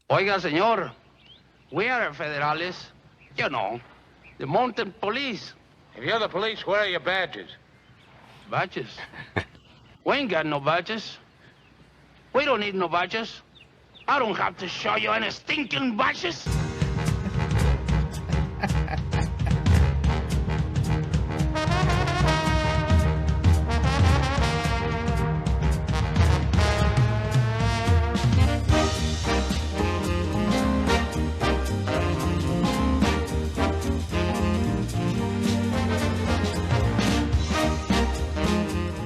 Oiga, señor, we are federales. You know, the mountain police. If you're the police, where are your badges? Badges? We ain't got no badges. We don't need no badges. I don't have to show you any stinking badges.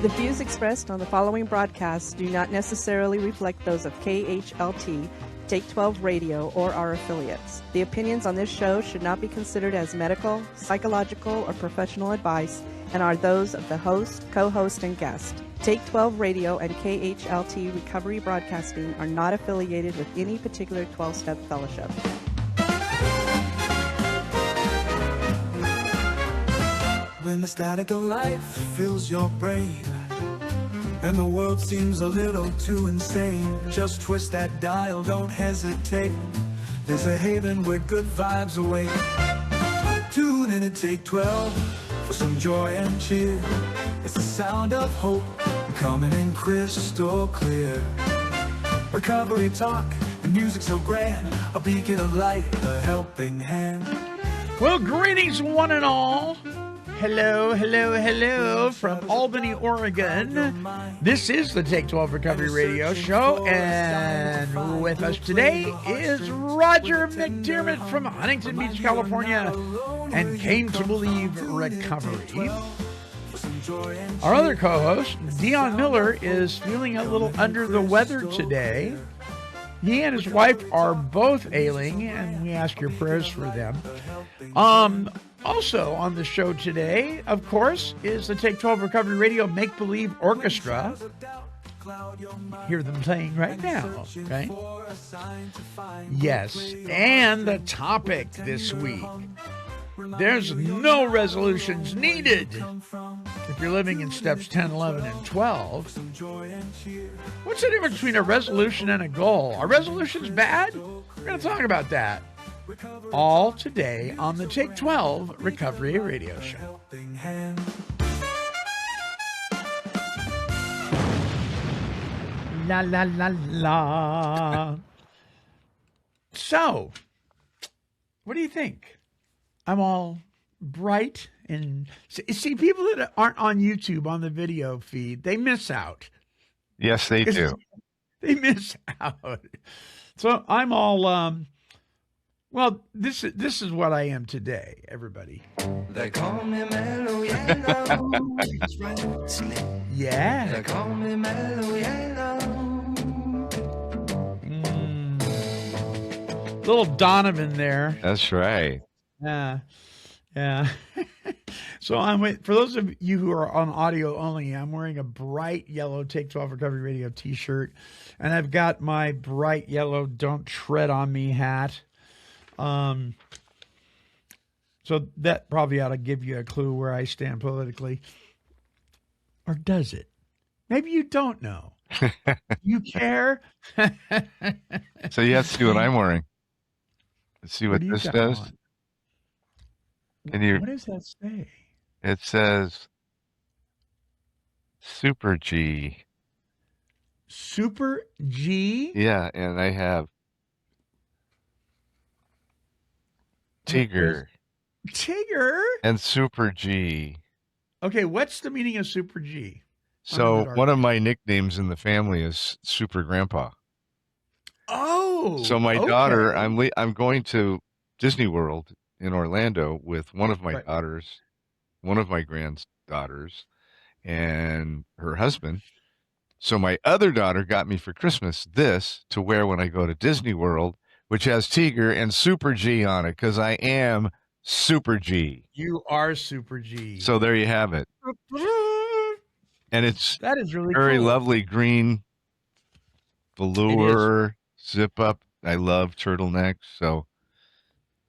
The views expressed on the following broadcasts do not necessarily reflect those of KHLT, Take 12 Radio, or our affiliates. The opinions on this show should not be considered as medical, psychological, or professional advice and are those of the host, co-host, and guest. Take 12 Radio and KHLT Recovery Broadcasting are not affiliated with any particular 12-step fellowship. When the static of life fills your brain and the world seems a little too insane, just twist that dial, don't hesitate. There's a haven where good vibes await. Tune in and Take 12 for some joy and cheer. It's the sound of hope coming in crystal clear. Recovery talk, the music so grand, a beacon of light, a helping hand. Well, greetings one and all. Hello, hello, hello from Albany, Oregon. This is the Take 12 Recovery Radio Show, and with us today is Roger McDermott from Huntington Beach, California, and Came to Believe Recovery. Our other co-host, Dion Miller, is feeling a little under the weather today. He and his wife are both ailing, and we ask your prayers for them. Also on the show today, of course, is the Take 12 Recovery Radio Make Believe Orchestra. Hear them playing right now, right? Yes, and the topic this week. There's no resolutions needed. If you're living in steps 10, 11, and 12, what's the difference between a resolution and a goal? Are resolutions bad? We're going to talk about that. All today on the Take 12 Recovery Radio Show. La, la, la, la. So, what do you think? I'm all bright and... See, people that aren't on YouTube on the video feed, they miss out. Yes, they do. They miss out. So I'm all... Well, this is what I am today, everybody. They call me Mellow Yellow. Yeah. They call me Mellow Yellow. Little Donovan there. That's right. Yeah. So for those of you who are on audio only, I'm wearing a bright yellow Take 12 Recovery Radio t-shirt, and I've got my bright yellow Don't Tread on Me hat. So that probably ought to give you a clue where I stand politically. Or does it? Maybe you don't know. You care? So you have to see what I'm wearing. Let's see what do you this got does. on? What does that say? It says Super G. Super G? Yeah, and I have Tigger and Super G. Okay, what's the meaning of Super G? So one of my nicknames in the family is Super Grandpa. Oh. So my daughter, I'm going to Disney World in Orlando with one of my daughters, one of my granddaughters, and her husband. So my other daughter got me for Christmas this to wear when I go to Disney World, which has Tigger and Super G on it, because I am Super G. You are Super G. So there you have it. And that is really very cool. lovely green velour zip up. I love turtlenecks. So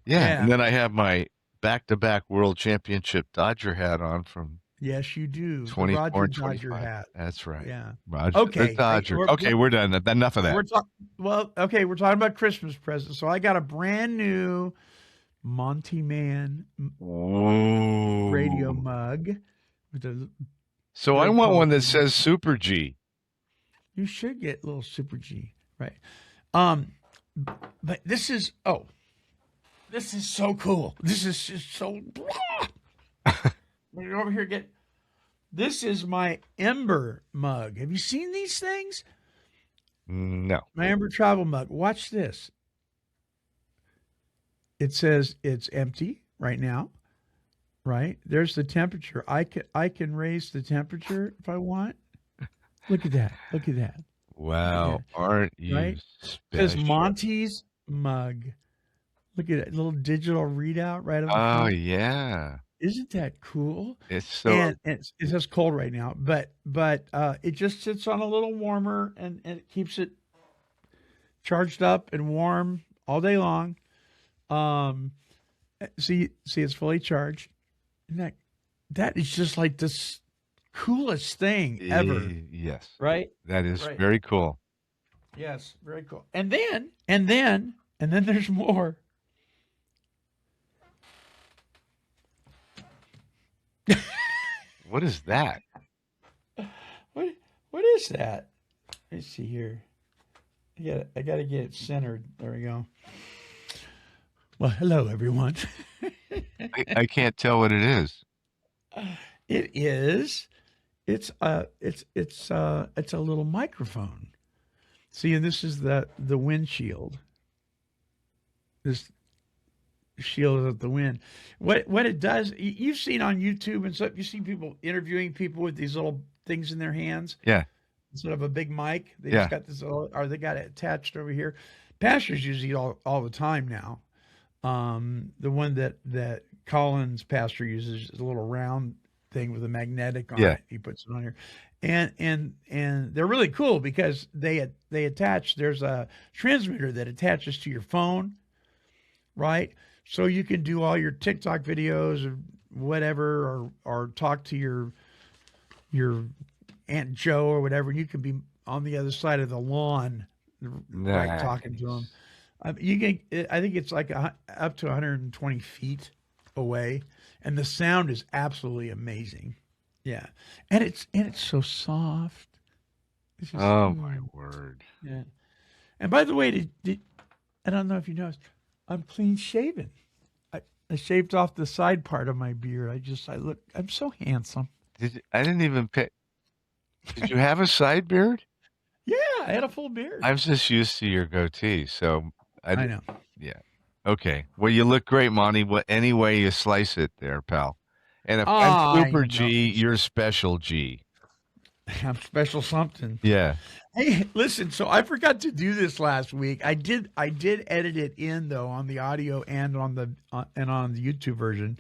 yeah. And then I have my back-to-back World Championship Dodger hat on from Yes, you do. The 24 Roger and Dodger 25. hat. That's right. Yeah. Roger Okay. the Dodger. Okay, we're done. Enough of that. We're talking about Christmas presents. So I got a brand new Monty Man radio mug. So I want one that says Super G. You should get little Super G, right? But this is so cool. This is just so. We're over here This is my Ember mug. Have you seen these things? No. My Ember travel mug. Watch this. It says it's empty right now. Right? There's the temperature. I can raise the temperature if I want. Look at that. Look at that. Wow. Aren't you Right? special? It says Monty's mug. Look at it. Little digital readout right on the Oh, front. yeah. Isn't that cool? It's so. And it's just cold right now, but it just sits on a little warmer and it keeps it charged up and warm all day long. See, it's fully charged. And that is just like this coolest thing ever. Yes. Right? That is Right. very cool. Yes, very cool. And then there's more. What is that? What is that? Let me see here. I got to get it centered. There we go. Well, hello everyone. I can't tell what it is. It is. It's a little microphone. See, and this is the windshield. This shield of the wind. What it does, you've seen on YouTube and stuff, you see people interviewing people with these little things in their hands. Yeah. Instead of a big mic, they Yeah. just got this little, or they got it attached over here. Pastors use it all the time now. The one that Collins pastor uses is a little round thing with a magnetic on it. He puts it on here. And they're really cool because they attach, there's a transmitter that attaches to your phone, right? So you can do all your TikTok videos or whatever, or talk to your Aunt Joe or whatever, and you can be on the other side of the lawn, right, talking to them. You can, I think it's like up to 120 feet away, and the sound is absolutely amazing. Yeah, and it's so soft. It's just, My word. Yeah. And by the way, I don't know if you noticed, I'm clean shaven. I shaved off the side part of my beard. I'm so handsome. I didn't even pick. Did you have a side beard? Yeah, I had a full beard. I'm just used to your goatee, so I know. Yeah. Okay. Well, you look great, Monty. Any way you slice it, there, pal. And if I'm Super G, you're Special G. I'm special something. Yeah. Hey, listen. So I forgot to do this last week. I did edit it in though on the audio and on the YouTube version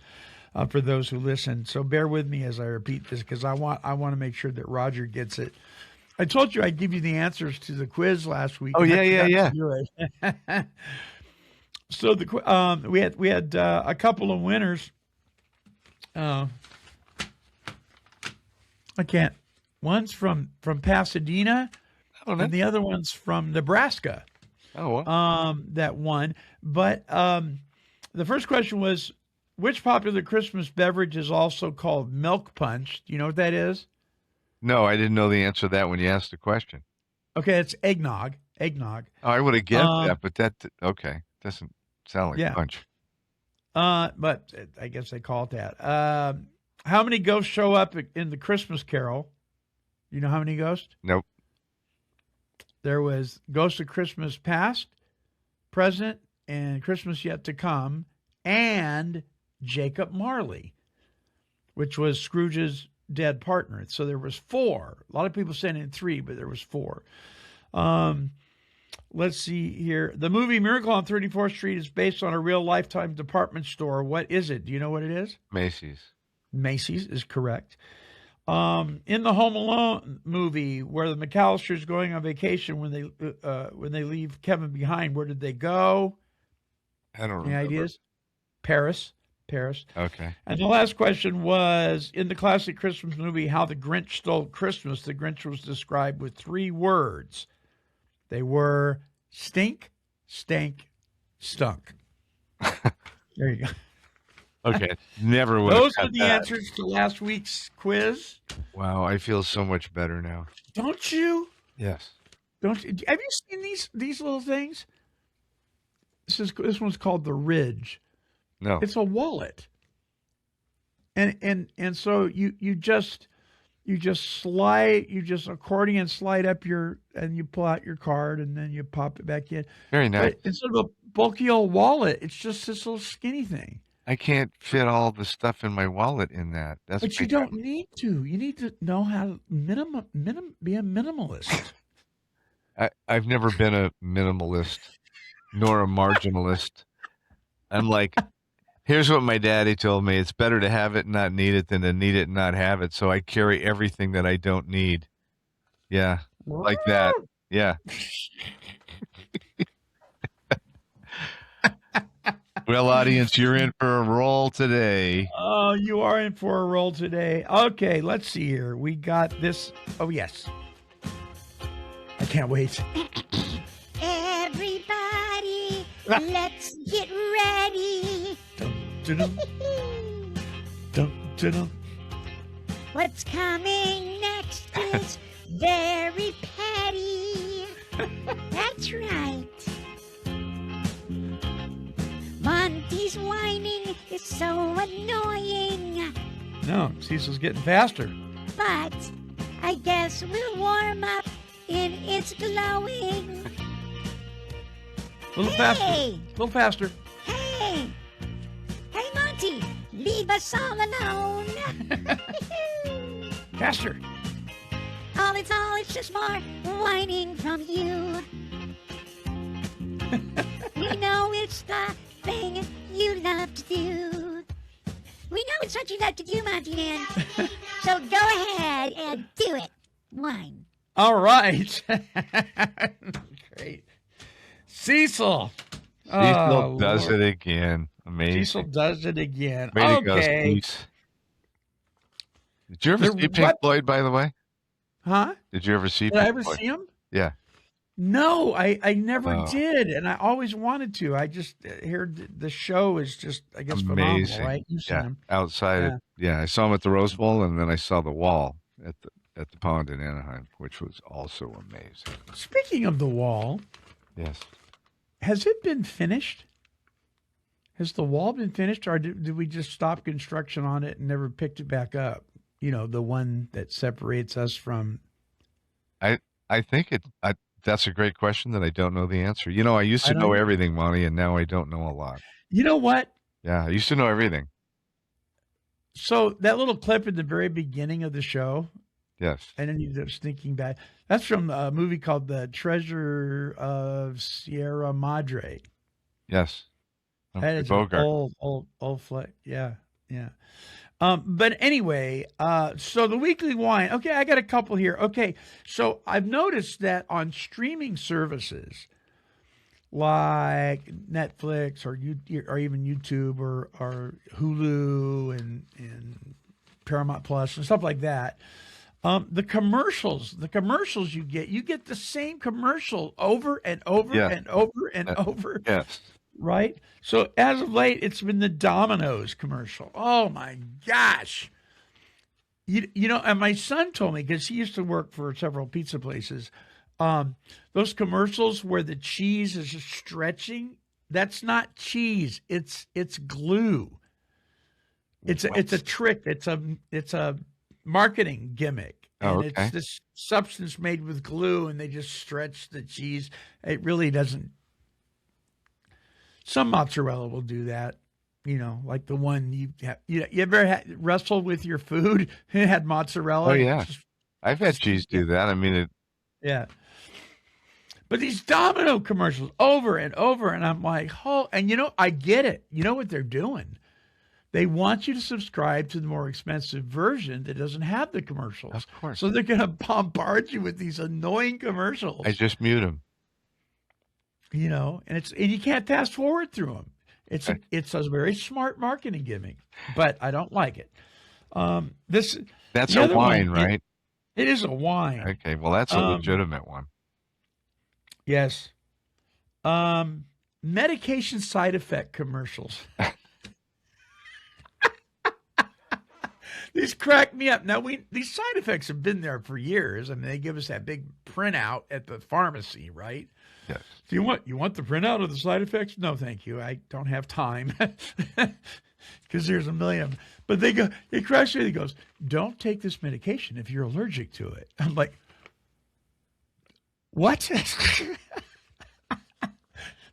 for those who listen. So bear with me as I repeat this because I want to make sure that Roger gets it. I told you I'd give you the answers to the quiz last week. Oh yeah. So we had a couple of winners. I can't. One's from Pasadena, and the other one's from Nebraska. Oh, wow. That won. But the first question was, which popular Christmas beverage is also called milk punch? Do you know what that is? No, I didn't know the answer to that when you asked the question. Okay, it's eggnog. Eggnog. Oh, I would have guessed that, but that doesn't sound like punch. But I guess they call it that. How many ghosts show up in the Christmas Carol? You know how many ghosts? Nope. There was Ghost of Christmas Past, Present, and Christmas Yet to Come, and Jacob Marley, which was Scrooge's dead partner. So there was 4. A lot of people saying in 3, but there was 4. Let's see here. The movie Miracle on 34th Street is based on a real Lifetime department store. What is it? Do you know what it is? Macy's. Macy's is correct. In the Home Alone movie, where the McAllisters going on vacation when they leave Kevin behind, where did they go? I don't Any remember. ideas? Paris. Paris. Okay. And the last question was, in the classic Christmas movie, How the Grinch Stole Christmas, the Grinch was described with 3 words. They were stink, stank, stunk. There you go. Okay. Never would. Those are the answers to last week's quiz. Wow, I feel so much better now. Don't you? Yes. Don't you? Have you seen these little things? This one's called the Ridge. No. It's a wallet. And so you just accordion slide up and you pull out your card and then you pop it back in. Very nice. But instead of a bulky old wallet, it's just this little skinny thing. I can't fit all the stuff in my wallet in that. But you don't need to. You need to know how to be a minimalist. I've never been a minimalist nor a marginalist. I'm like, here's what my daddy told me. It's better to have it and not need it than to need it and not have it. So I carry everything that I don't need. Yeah. Like that. Yeah. Well, audience, you're in for a roll today. Oh, you are in for a roll today. Okay, let's see here. We got this. Oh, yes. I can't wait. Everybody, let's get ready. Dun, dun, dun. What's coming next is very petty. That's right. Monty's whining is so annoying. No, Cecil's getting faster. But I guess we'll warm up in its glowing. A little faster. Hey! A little faster. Hey! Hey, Monty! Leave us all alone! Faster. All it's just more whining from you. We know it's the thing you love to do. We know it's what you love to do, Monty Man. So go ahead and do it. Whine. All right. Great. Cecil. Cecil does it again. Amazing. Cecil does it again. Way to go, Okay. Cecil. Did you ever see Pink Floyd, by the way? Huh? Did you ever see Did I Pink ever Floyd? see him? Yeah. No, I never Oh. did, and I always wanted to. I just heard the show is just, I guess, Amazing. phenomenal, right? You've seen Yeah. him. Outside. Yeah. Yeah, I saw him at the Rose Bowl, and then I saw the Wall at the Pond in Anaheim, which was also amazing. Speaking of the Wall, Yes. has it been finished? Has the wall been finished, or did we just stop construction on it and never picked it back up? You know, the one that separates us from. I think that's a great question that I don't know the answer. You know, I used to know everything, Monty, and now I don't know a lot. You know what? Yeah, I used to know everything. So that little clip in the very beginning of the show, Yes. and then you're just thinking back. That's from a movie called The Treasure of Sierra Madre. Yes. That is an Bogart. old flick. Yeah, yeah. But anyway, so the weekly wine. Okay, I got a couple here. Okay, so I've noticed that on streaming services like Netflix or even YouTube or Hulu and Paramount Plus and stuff like that, the commercials you get the same commercial over and over and over and over. Yes. Right? So as of late, it's been the Domino's commercial. Oh my gosh. You know, and my son told me, because he used to work for several pizza places, those commercials where the cheese is just stretching, that's not cheese. It's glue. It's a trick. It's a marketing gimmick. And it's this substance made with glue, and they just stretch the cheese. It really doesn't. Some mozzarella will do that, you know, like the one you ever wrestled with your food and had mozzarella? Oh, yeah. I've had cheese do that. I mean, yeah. But these Domino commercials over and over, and I'm like, oh, and you know, I get it. You know what they're doing? They want you to subscribe to the more expensive version that doesn't have the commercials. Of course. So they're going to bombard you with these annoying commercials. I just mute them. You know, and you can't fast forward through them. It's a very smart marketing gimmick, but I don't like it. That's a wine, right? It is a wine. Okay, well, that's a legitimate one. Yes. Medication side effect commercials. These crack me up. Now, these side effects have been there for years. I mean, they give us that big printout at the pharmacy, right? Yes. Do you want the printout of the side effects? No, thank you. I don't have time because there's a million of them. But it cracks me. He goes, don't take this medication if you're allergic to it. I'm like, what?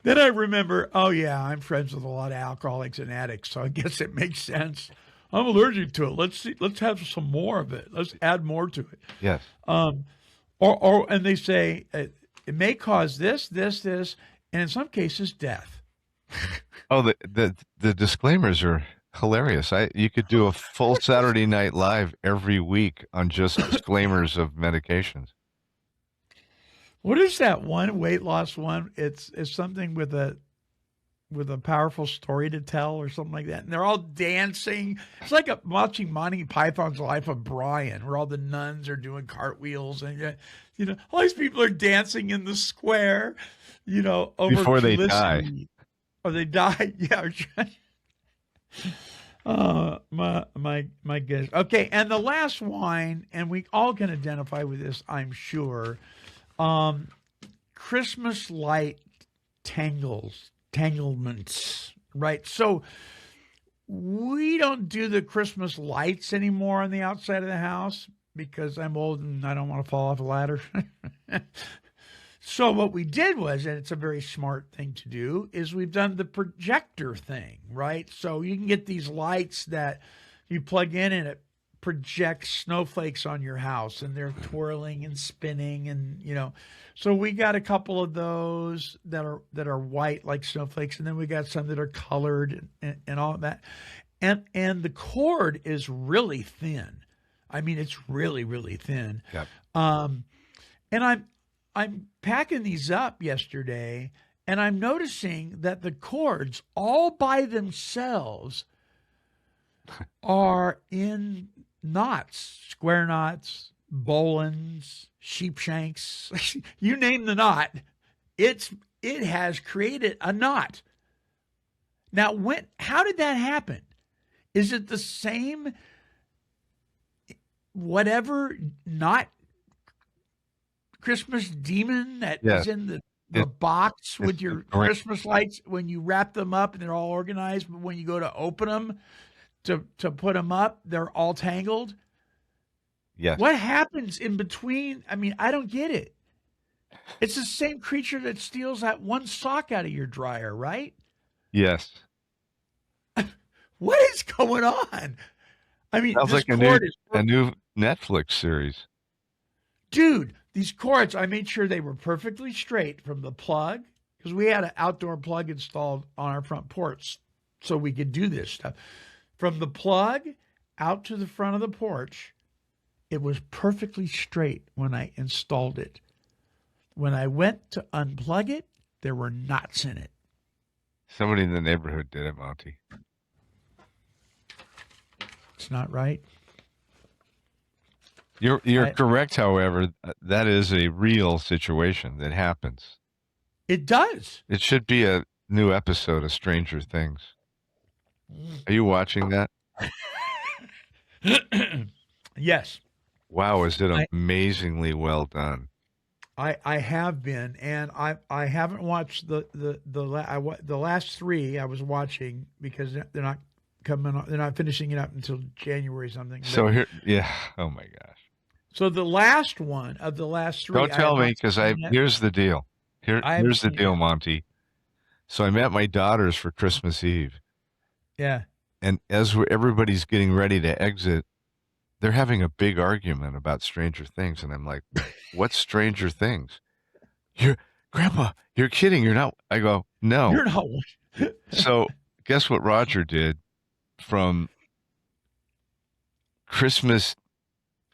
Then I remember, oh yeah, I'm friends with a lot of alcoholics and addicts, so I guess it makes sense. I'm allergic to it. Let's have some more of it. Let's add more to it. Yes. And they say it may cause this, and in some cases death. Oh, the disclaimers are hilarious. You could do a full Saturday Night Live every week on just disclaimers of medications. What is that one weight loss one? It's something with a powerful story to tell or something like that. And they're all dancing. It's like watching Monty Python's Life of Brian, where all the nuns are doing cartwheels and all these people are dancing in the square, over before they die. Or they die. Yeah. My goodness. Okay, and the last wine, and we all can identify with this, I'm sure. Christmas light tanglements, right? So we don't do the Christmas lights anymore on the outside of the house because I'm old and I don't want to fall off a ladder. So what we did was, and it's a very smart thing to do, is we've done the projector thing, right? So you can get these lights that you plug in and it projects snowflakes on your house and they're twirling and spinning and so we got a couple of those that are white like snowflakes, and then we got some that are colored and all of that, and the cord is really thin. I mean, it's really, really thin. Yep. And I'm packing these up yesterday, and I'm noticing that the cords all by themselves are in knots, square knots, bowlines, sheepshanks, you name the knot, it has created a knot. Now, how did that happen? Is it the same whatever knot Christmas demon that is in the box with your Christmas lights when you wrap them up and they're all organized, but when you go to open them to put them up, they're all tangled? Yes. What happens in between? I mean, I don't get it. It's the same creature that steals that one sock out of your dryer, right? Yes. What is going on? I mean, sounds like a new Netflix series. Dude, these cords, I made sure they were perfectly straight from the plug, because we had an outdoor plug installed on our front porch so we could do this stuff. From the plug out to the front of the porch, it was perfectly straight when I installed it. When I went to unplug it, there were knots in it. Somebody in the neighborhood did it, Monty. It's not right. You're correct, however. That is a real situation that happens. It does. It should be a new episode of Stranger Things. Are you watching that? Yes. Wow, is it amazingly well done? I have been, and I haven't watched the last three I was watching because they're not coming on, they're not finishing it up until January or something. So here, yeah. Oh my gosh. So the last one of the last three. Don't tell me, because here's the deal. Here's the deal, Monty. So I'm at my daughter's for Christmas Eve. Yeah. And as everybody's getting ready to exit, they're having a big argument about Stranger Things. And I'm like, what's Stranger Things? Grandpa, you're kidding. You're not. I go, no. You're not. So guess what Roger did from Christmas,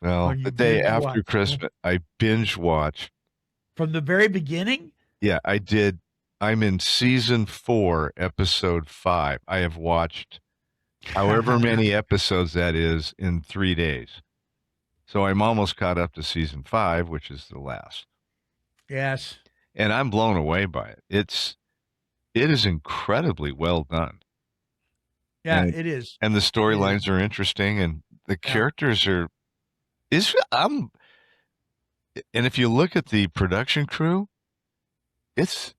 the day after Christmas, I binge watch. From the very beginning? Yeah, I did I'm in season 4, episode 5. I have watched however many episodes that is in 3 days. So I'm almost caught up to season 5, which is the last. Yes. And I'm blown away by it. It is incredibly well done. Yeah, and, it is. And the storylines are interesting, and the characters are. And if you look at the production crew, it's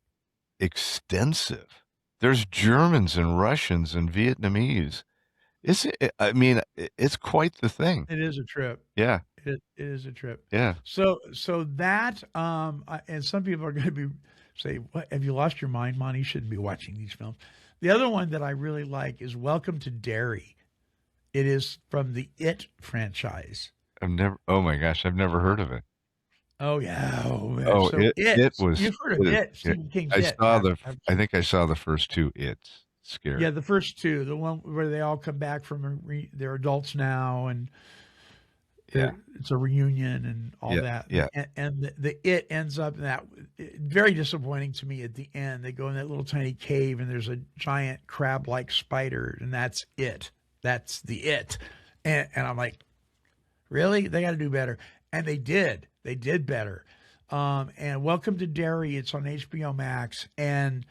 extensive. There's Germans and Russians and Vietnamese. It's quite the thing. It is a trip. Yeah. It is a trip. Yeah. So that and some people are going to say, "What, have you lost your mind, Monty? You shouldn't be watching these films." The other one that I really like is Welcome to Derry. It is from the It franchise. Oh my gosh, I've never heard of it. Oh yeah. Oh, so it was. You've heard of It? Stephen King's It. I think I saw the first 2 It's. Scary. Yeah, the first 2, the one where they all come back from they're adults now, and it's a reunion and all that. Yeah. And the It ends up in that very disappointing to me at the end. They go in that little tiny cave and there's a giant crab-like spider, and that's it. That's the It. And I'm like, really? They got to do better. And they did. They did better. And Welcome to Derry, it's on HBO Max, and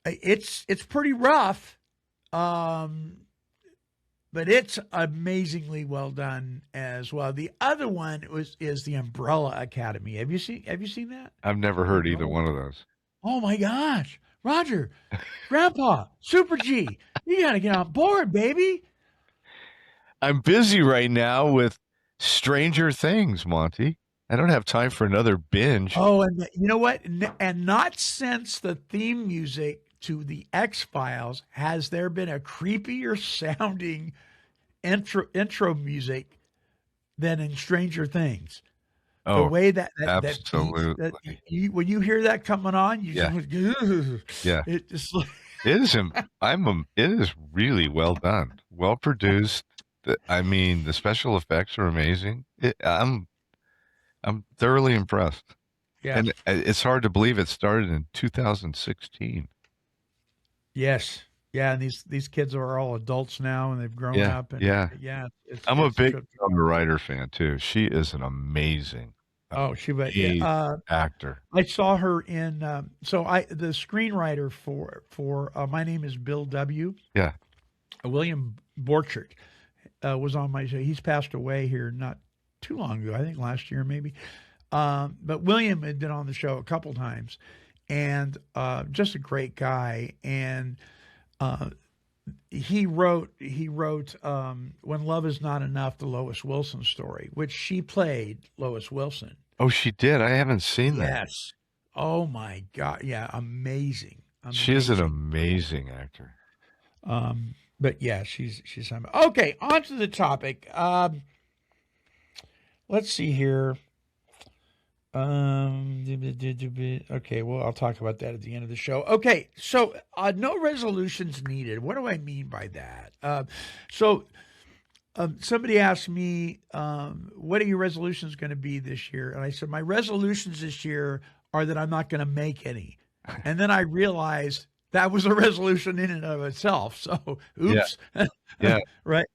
it's pretty rough, but it's amazingly well done as well. The other one is the Umbrella Academy. Have you seen that? I've never heard either one of those. Oh my gosh, Roger, Grandpa, Super G, you got to get on board, baby. I'm busy right now with Stranger Things, Monty. I don't have time for another binge. Oh, and you know what? And not since the theme music to the X-Files has there been a creepier sounding intro music than in Stranger Things. Oh, the way that absolutely. When you hear that coming on, you Yeah. just, Yeah. it just like, It is. It is really well done, well produced. The special effects are amazing. I'm thoroughly impressed. yeah. And it's hard to believe it started in 2016. Yes. Yeah, and these kids are all adults now, and they've grown up. And yeah. I'm a it's big trip. Winona Ryder fan too. She is an amazing actor. I saw her in. The screenwriter for My Name Is Bill W. Yeah. William Borchert was on my show. He's passed away here not too long ago. I think last year maybe. But William had been on the show a couple times, and just a great guy. And he wrote When Love Is Not Enough, the Lois Wilson story, which she played Lois Wilson. Oh, she did. I haven't seen that. Yes. Oh my God. Yeah. Amazing. She is an amazing actor. But yeah, she's okay. On to the topic. Let's see here. Okay, well, I'll talk about that at the end of the show. Okay, so no resolutions needed. What do I mean by that? Somebody asked me, what are your resolutions going to be this year? And I said, my resolutions this year are that I'm not going to make any. And then I realized that was a resolution in and of itself. So, oops. Yeah. Right.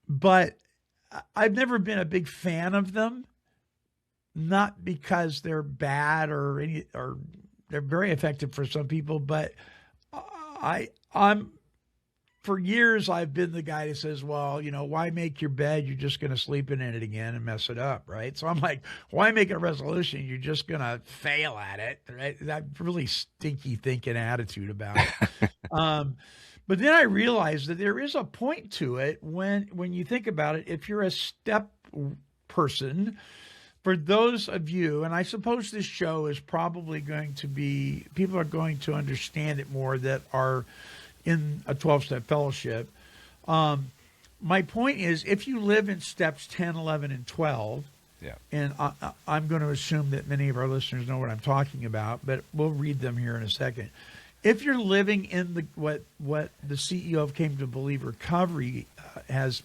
But I've never been a big fan of them. Not because they're bad or they're very effective for some people, but I'm for years I've been the guy that says, well, why make your bed? You're just going to sleep in it again and mess it up, right? So I'm like, why make a resolution? You're just going to fail at it, right? That really stinky thinking attitude about it. But then I realized that there is a point to it when you think about it. If you're a step person, for those of you, and I suppose this show is probably going to be, people are going to understand it more that are in a 12-step fellowship. My point is, if you live in steps 10, 11, and 12, and I'm going to assume that many of our listeners know what I'm talking about, but we'll read them here in a second. If you're living in what the CEO of Came to Believe Recovery has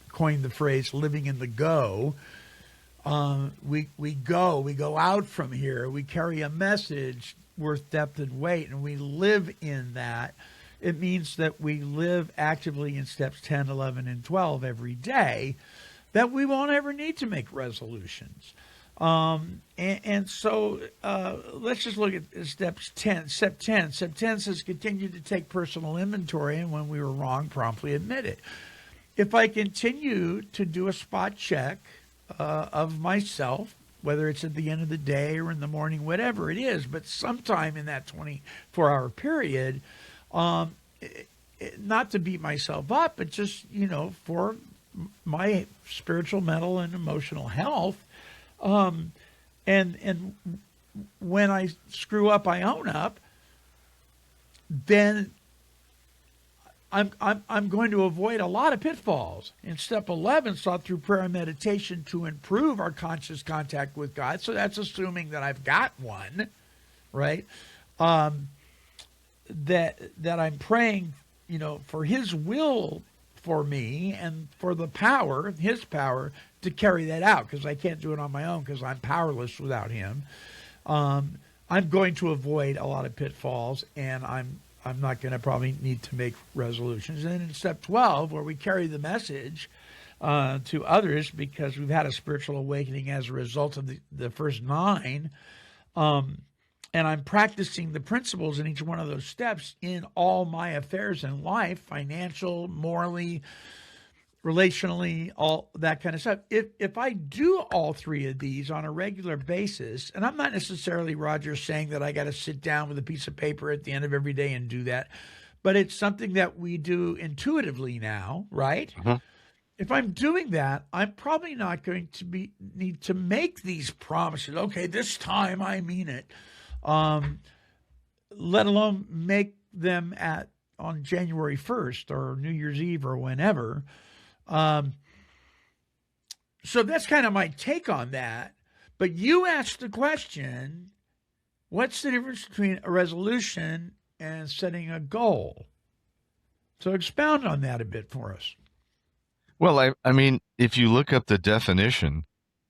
coined the phrase living in the go, We go out from here. We carry a message worth depth and weight, and we live in that. It means that we live actively in steps 10, 11, and 12 every day, that we won't ever need to make resolutions. And so let's just look at steps 10. Step 10. Step 10 says continue to take personal inventory, and when we were wrong, promptly admit it. If I continue to do a spot check of myself, whether it's at the end of the day or in the morning, whatever it is, but sometime in that 24-hour period, not to beat myself up, but just, for my spiritual, mental, and emotional health. And when I screw up, I own up. Then I'm going to avoid a lot of pitfalls. In step 11, sought through prayer and meditation to improve our conscious contact with God. So that's assuming that I've got one, right? That I'm praying, for His will for me and for the power, His power, to carry that out, because I can't do it on my own because I'm powerless without Him. I'm going to avoid a lot of pitfalls, and I'm not going to probably need to make resolutions. And in step 12, where we carry the message to others because we've had a spiritual awakening as a result of the first 9, and I'm practicing the principles in each one of those steps in all my affairs in life, financial, morally, relationally, all that kind of stuff. If I do all 3 of these on a regular basis, and I'm not necessarily, Roger, saying that I got to sit down with a piece of paper at the end of every day and do that, but it's something that we do intuitively now, right? Mm-hmm. If I'm doing that, I'm probably not going to need to make these promises. Okay, this time I mean it. Let alone make them on January 1st or New Year's Eve or whenever. So that's kind of my take on that. But you asked the question, what's the difference between a resolution and setting a goal? So expound on that a bit for us. Well, I mean, if you look up the definition,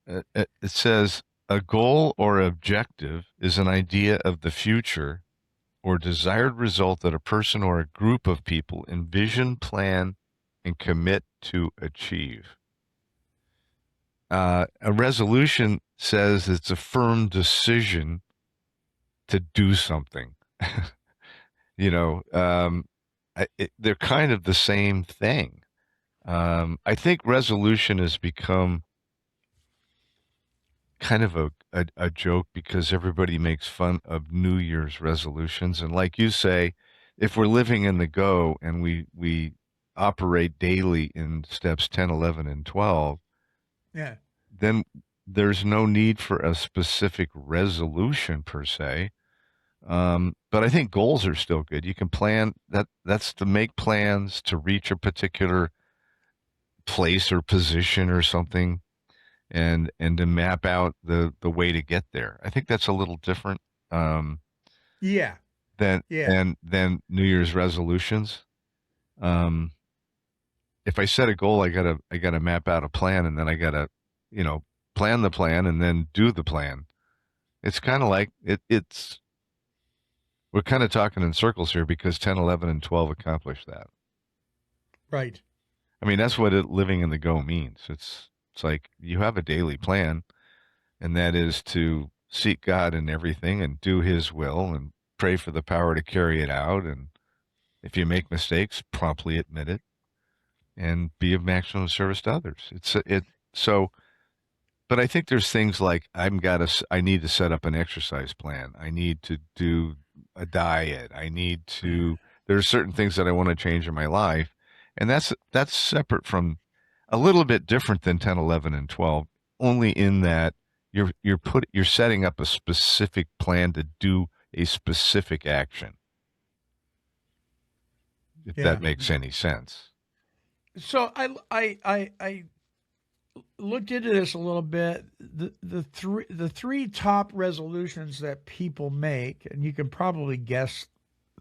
it says a goal or objective is an idea of the future or desired result that a person or a group of people envision, plan, and commit to achieve. A resolution says it's a firm decision to do something. They're kind of the same thing. I think resolution has become kind of a joke because everybody makes fun of New Year's resolutions. And like you say, if we're living in the go and we operate daily in steps 10, 11, and 12, then there's no need for a specific resolution per se. But I think goals are still good. You can plan that's to make plans to reach a particular place or position or something, and to map out the way to get there. I think that's a little different than New Year's resolutions. If I set a goal, I gotta map out a plan, and then I gotta, plan the plan and then do the plan. It's kind of like we're kind of talking in circles here because 10, 11, and 12 accomplish that. Right. I mean, that's what living in the go means. It's like you have a daily plan, and that is to seek God in everything and do His will and pray for the power to carry it out. And if you make mistakes, promptly admit it and be of maximum service to others. But I think there's things like I need to set up an exercise plan. I need to do a diet. There's certain things that I want to change in my life. And that's separate from, a little bit different than 10, 11, and 12, only in that you're setting up a specific plan to do a specific action. If that makes any sense. So I looked into this a little bit. The three top resolutions that people make, and you can probably guess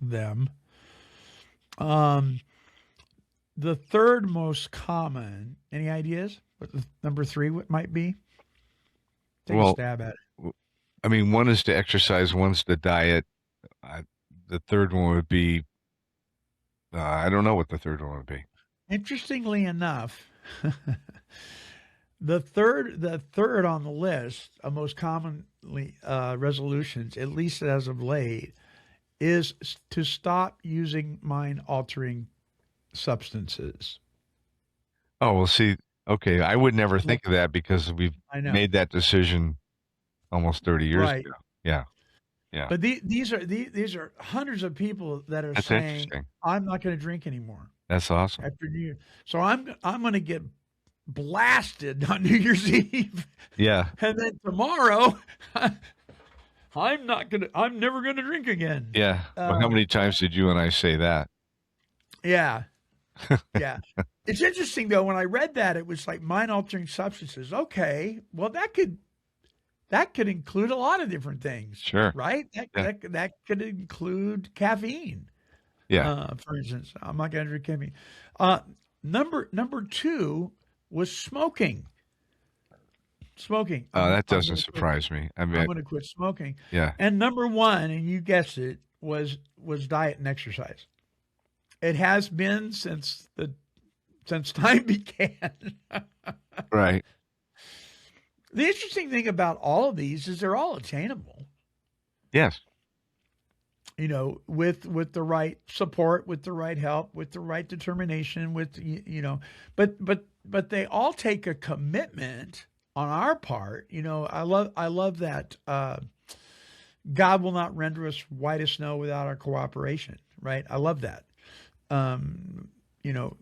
them. The third most common, any ideas what the number 3 might be? take a Well, stab at it. I mean, one is to exercise, one's to diet. The third one would be, I don't know what the third one would be. Interestingly enough, the third on the list of most commonly resolutions, at least as of late, is to stop using mind-altering substances. Oh, well, see, okay, I would never think of that because we've I know. made that decision almost 30 years Right. ago. Yeah. Yeah. But these are hundreds of people that are That's saying, interesting. "I'm not going to drink anymore That's awesome. after New Year." So I'm going to get blasted on New Year's Eve, Yeah. and then tomorrow, I'm never going to drink again. Yeah. Well, how many times did you and I say that? Yeah. Yeah. It's interesting though, when I read that, it was like mind altering substances. Okay. Well, that could include a lot of different things. Sure. Right? That could include caffeine. Yeah. For instance. I'm not gonna drink caffeine. Number 2 was smoking. Smoking. That doesn't surprise me. I I'm mean, gonna quit smoking. yeah. And number 1, and you guessed it, was diet and exercise. It has been since time began. Right. The interesting thing about all of these is they're all attainable. Yes. You know, with the right support, with the right help, with the right determination, with but they all take a commitment on our part. You know, I love that God will not render us white as snow without our cooperation. Right? I love that. You know,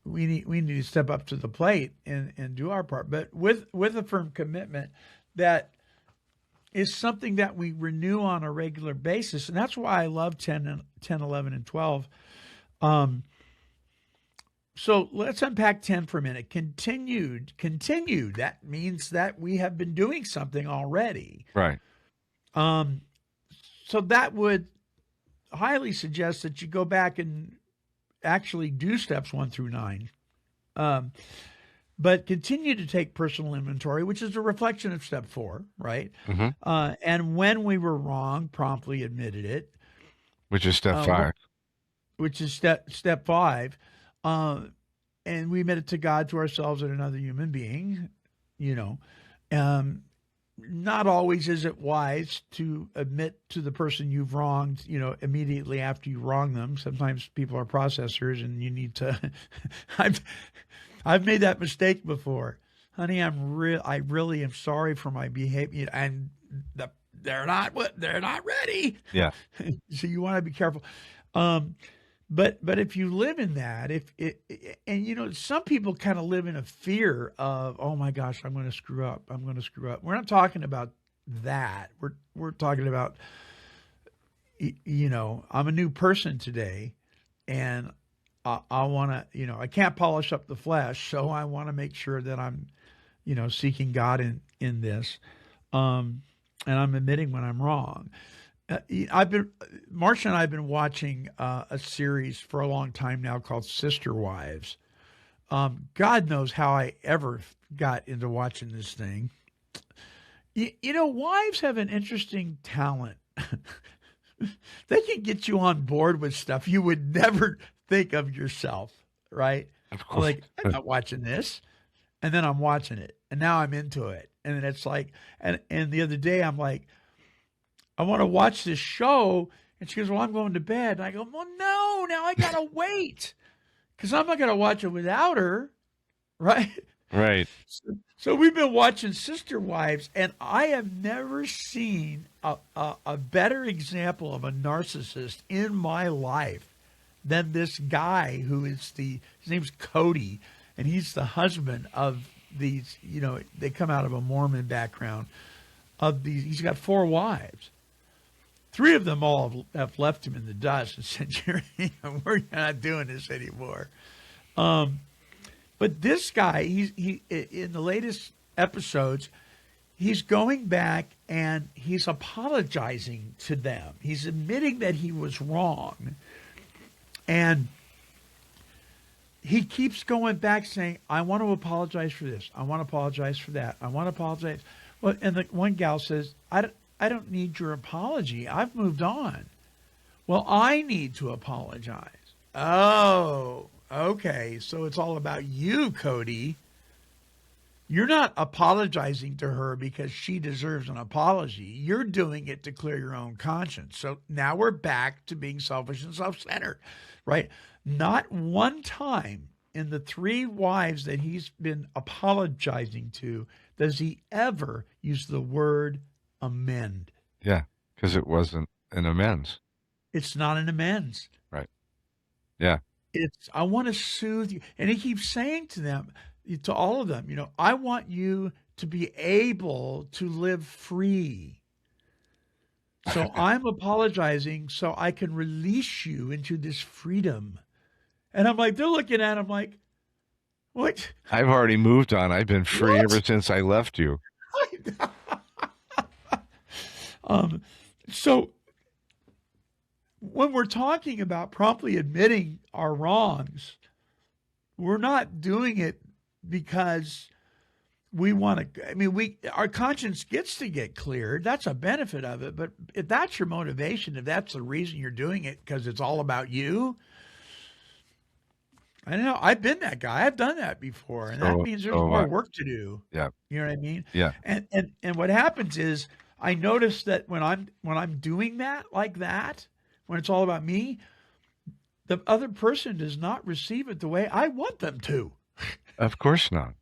we need to step up to the plate and do our part, but with a firm commitment that is something that we renew on a regular basis. And that's why I love 10, 11, and 12. So let's unpack 10 for a minute. Continued. That means that we have been doing something already. Right. So that would highly suggest that you go back and actually do steps 1 through 9. But continue to take personal inventory, which is a reflection of step 4, right? Mm-hmm. And when we were wrong, promptly admitted it. Which is step 5. Which is step 5. And we admit it to God, to ourselves, and another human being, you know. Not always is it wise to admit to the person you've wronged, you know, immediately after you wrong them. Sometimes people are processors, and you need to. I've made that mistake before, honey. I really am sorry for my behavior, and they're not ready. Yeah. So you want to be careful. But if you live in that, and you know, some people kind of live in a fear of, oh my gosh, I'm going to screw up. We're not talking about that. We're talking about, you know, I'm a new person today, and I want to, you know, I can't polish up the flesh, so I want to make sure that I'm, you know, seeking God in this, and I'm admitting when I'm wrong. Marcia and I have been watching a series for a long time now called Sister Wives. God knows how I ever got into watching this thing. You know, wives have an interesting talent. They can get you on board with stuff you would never think of yourself, right? Of course. Like, I'm not watching this. And then I'm watching it. And now I'm into it. And then it's like, and the other day I'm like, I want to watch this show. And she goes, well, I'm going to bed. And I go, well, no, now I got to wait. Because I'm not going to watch it without her. Right? Right. So we've been watching Sister Wives, and I have never seen a better example of a narcissist in my life than this guy who is his name's Cody, and he's the husband of these, you know, they come out of a Mormon background. He's got 4 wives. 3 of them all have left him in the dust and said, we're not doing this anymore. But this guy, he in the latest episodes, he's going back and he's apologizing to them. He's admitting that he was wrong. And he keeps going back saying, I want to apologize for this. I want to apologize for that. I want to apologize. Well, and the one gal says, I don't need your apology. I've moved on. Well, I need to apologize. Oh, okay. So it's all about you, Cody. You're not apologizing to her because she deserves an apology. You're doing it to clear your own conscience. So now we're back to being selfish and self-centered, right? Not one time in the 3 wives that he's been apologizing to does he ever use the word amend. Yeah, because it wasn't an amends. It's not an amends. Right. Yeah. It's, I want to soothe you. And he keeps saying to them, to all of them, I want you to be able to live free. So I'm apologizing so I can release you into this freedom. And I'm like, they're looking at him like, what? I've already moved on. I've been free What? ever since I left you. So when we're talking about promptly admitting our wrongs, we're not doing it because we want to, our conscience gets to get cleared. That's a benefit of it. But if that's your motivation, if that's the reason you're doing it, because it's all about you, I know I've been that guy. I've done that before. And that means there's more work to do. Yeah. You know what I mean? Yeah. And what happens is I notice that when I'm doing that like that, when it's all about me, the other person does not receive it the way I want them to. Of course not.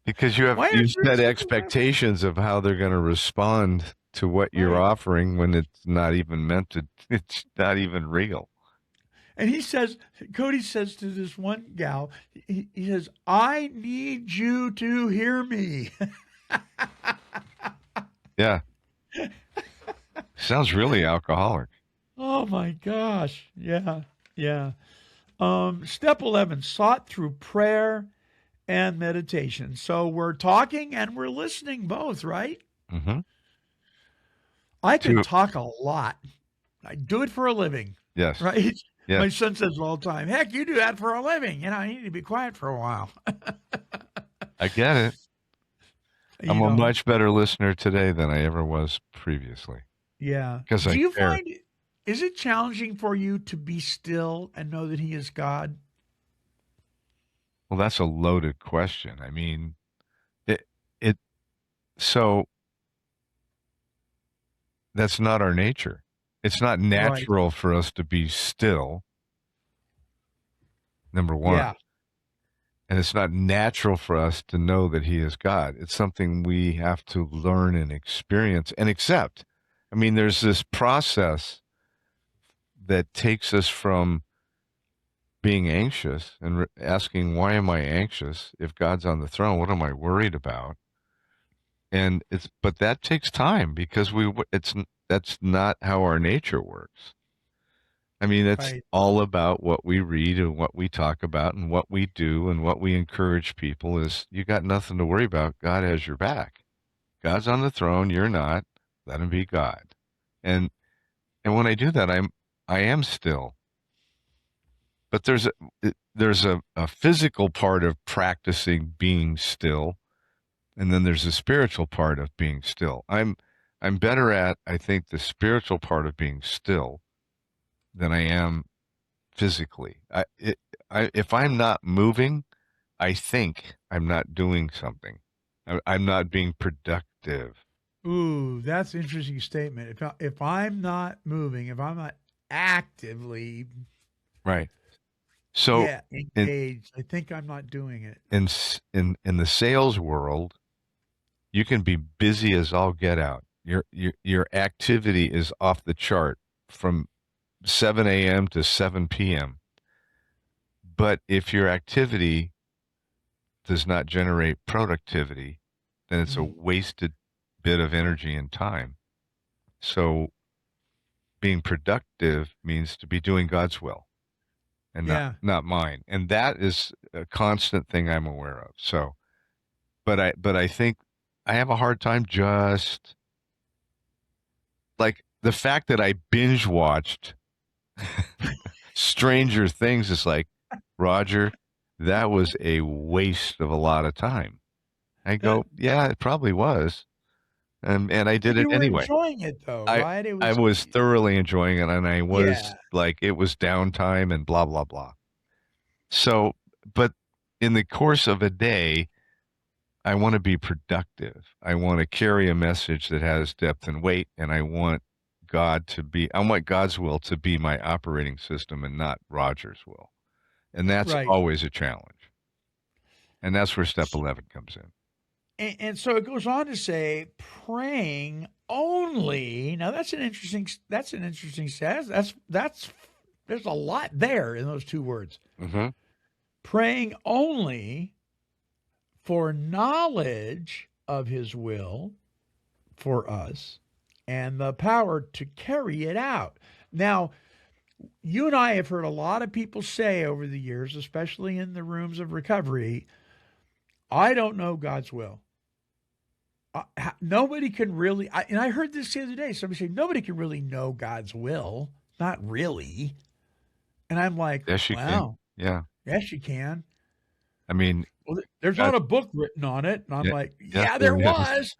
Because you set expectations of how they're going to respond to what you're offering when it's not even it's not even real. And Cody says to this one gal, he says, I need you to hear me. Yeah. Sounds really alcoholic. Oh my gosh. Yeah. Yeah. Step 11, sought through prayer and meditation. So we're talking and we're listening both, right? Mm-hmm. I can talk a lot. I do it for a living. Yes. Right? Yes. My son says all the time, heck, you do that for a living. I need to be quiet for a while. I get it. I'm a much better listener today than I ever was previously. Yeah. Because do you find, is it challenging for you to be still and know that he is God? Well, that's a loaded question. I mean, so that's not our nature. It's not natural for us to be still, number one. Yeah. And it's not natural for us to know that he is God. It's something we have to learn and experience and accept. I mean, there's this process that takes us from being anxious and asking, why am I anxious? If God's on the throne, what am I worried about? But that takes time because that's not how our nature works. I mean, it's all about what we read and what we talk about and what we do and what we encourage people is you got nothing to worry about. God has your back. God's on the throne. You're not. Let him be God. And when I do that, I am still. But there's a physical part of practicing being still, and then there's a spiritual part of being still. I'm better at, I think, the spiritual part of being still than I am physically. If I'm not moving, I think I'm not doing something. I'm not being productive. Ooh, that's an interesting statement. If I'm not moving, if I'm not actively engaged, I think I'm not doing it. In the sales world, you can be busy as all get out. Your activity is off the chart from 7 a.m. to 7 p.m. But if your activity does not generate productivity, then it's a wasted bit of energy and time. So being productive means to be doing God's will and not mine. And that is a constant thing I'm aware of. So, but I think I have a hard time just like the fact that I binge watched Stranger Things is like, Roger, that was a waste of a lot of time. I go, yeah, it probably was. And I did You it were anyway. enjoying it though, I right? It I was, was thoroughly enjoying it, and I was yeah, like, it was downtime and blah, blah, blah. So, but in the course of a day, I want to be productive. I want to carry a message that has depth and weight, and I want I want God's will to be my operating system and not Roger's will. And that's right. always a challenge. And that's where step 11 comes in. And so it goes on to say, praying only. Now that's an interesting stat. That's there's a lot there in those two words. Mm-hmm. Praying only for knowledge of His will for us and the power to carry it out. Now, you and I have heard a lot of people say over the years, especially in the rooms of recovery, I don't know God's will. Nobody can really, and I heard this the other day, somebody say, nobody can really know God's will. Not really. And I'm like, Yes, you wow. can. Yeah. Yes, you can. I mean, Well, there's not a book written on it. And I'm like, yeah, yeah, there there was.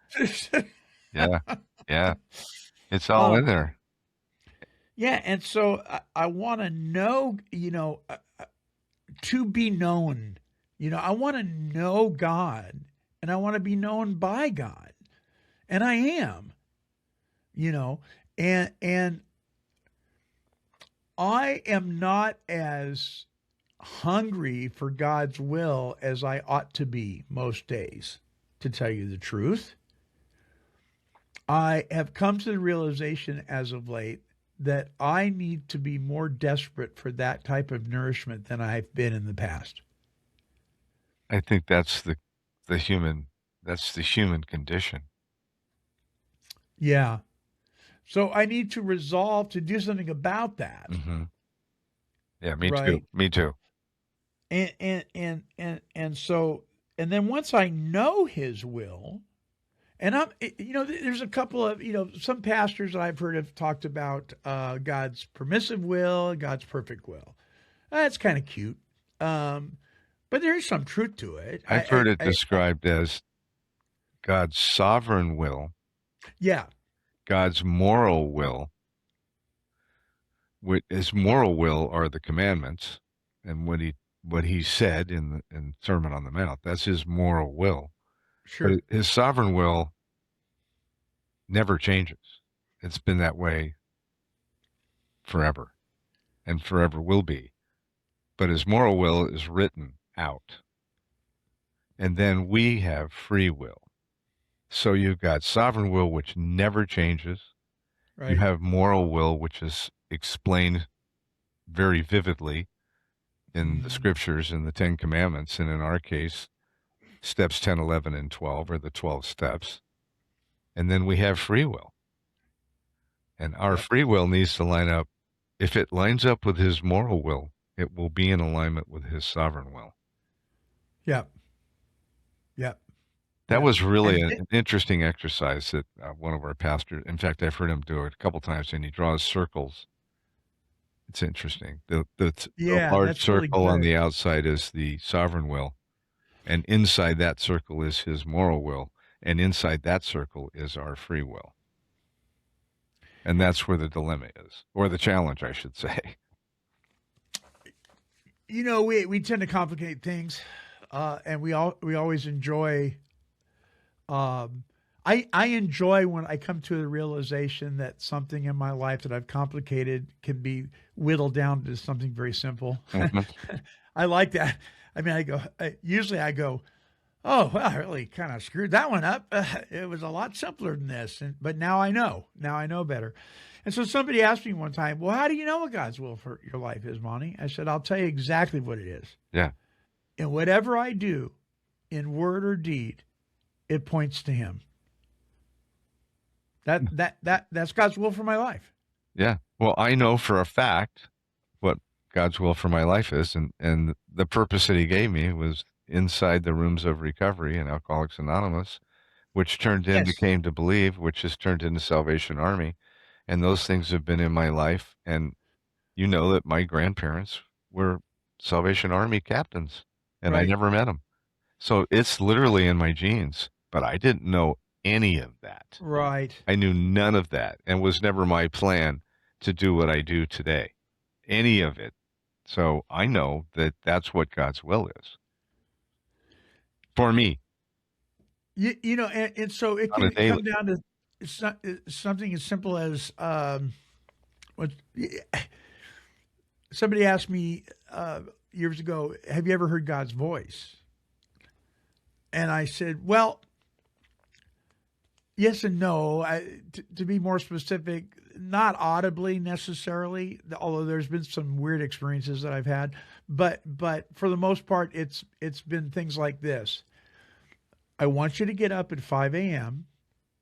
yeah. Yeah. It's all in there. Yeah. And so I want to know, to be known, I want to know God and I want to be known by God. And I am, and I am not as hungry for God's will as I ought to be most days, to tell you the truth. I have come to the realization as of late that I need to be more desperate for that type of nourishment than I've been in the past. I think that's the human condition. Yeah. So I need to resolve to do something about that. Mm-hmm. Yeah, me Right. too. Me too. And so, and then once I know His will, and there's a couple of, some pastors that I've heard have talked about God's permissive will, God's perfect will. That's kind of cute. But there is some truth to it. I've heard it described as God's sovereign will, Yeah. God's moral will. His moral will are the commandments, and what he said in Sermon on the Mount. That's his moral will. Sure. But his sovereign will never changes. It's been that way forever, and forever will be. But his moral will is written out. And then we have free will. So you've got sovereign will, which never changes. Right. You have moral will, which is explained very vividly in the scriptures, in the 10 Commandments. And in our case, steps 10, 11, and 12 are the 12 steps. And then we have free will. And our free will needs to line up. If it lines up with his moral will, it will be in alignment with his sovereign will. Yep. Yep. That was really an interesting exercise that one of our pastors, in fact, I've heard him do it a couple times, and he draws circles. It's interesting. The large circle on the outside is the sovereign will, and inside that circle is his moral will, and inside that circle is our free will. And that's where the dilemma is, or the challenge, I should say. We tend to complicate things, and we always enjoy. I enjoy when I come to the realization that something in my life that I've complicated can be whittled down to something very simple. Mm-hmm. I like that. I mean, usually I go, oh, well, I really kind of screwed that one up. It was a lot simpler than this. But now I know. Now I know better. And so somebody asked me one time, well, how do you know what God's will for your life is, Monty? I said, I'll tell you exactly what it is. Yeah. And whatever I do in word or deed, it points to him. That's God's will for my life. Yeah. Well, I know for a fact what God's will for my life is, and the purpose that he gave me was inside the rooms of recovery in Alcoholics Anonymous, which turned into Came to Believe, which has turned into Salvation Army. And those things have been in my life. And you know that my grandparents were Salvation Army captains, and I never met them. So it's literally in my genes, but I didn't know any of that. Right. I knew none of that, and was never my plan to do what I do today. Any of it. So I know that that's what God's will is for me. You know, and so it On a can come daily. down to it's something as simple as what somebody asked me years ago, have you ever heard God's voice? And I said, well, yes and no. To be more specific, not audibly necessarily, although there's been some weird experiences that I've had. But for the most part, it's been things like this. I want you to get up at 5 a.m.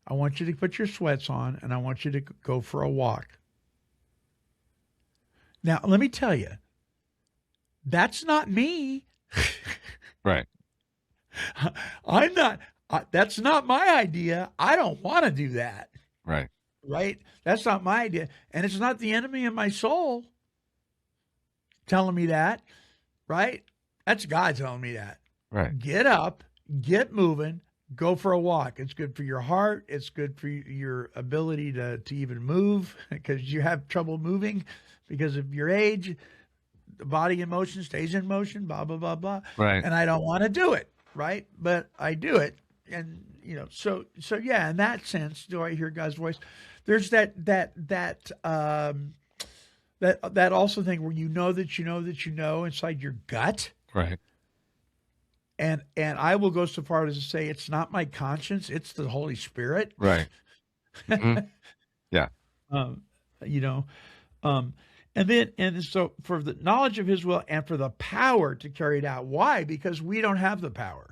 I want you to put your sweats on, and I want you to go for a walk. Now, let me tell you, that's not me. Right. I'm not. That's not my idea. I don't want to do that. Right. Right? That's not my idea. And it's not the enemy in my soul telling me that. Right? That's God telling me that. Right. Get up, get moving, go for a walk. It's good for your heart. It's good for your ability to even move because you have trouble moving because of your age. The body in motion stays in motion, blah, blah, blah, blah. Right. And I don't want to do it. Right. But I do it. And, you know, so yeah, in that sense, do I hear God's voice? There's that also thing where you know inside your gut. Right. And I will go so far as to say it's not my conscience, it's the Holy Spirit. Right. Mm-hmm. Yeah. You know, and so for the knowledge of his will and for the power to carry it out. Why? Because we don't have the power.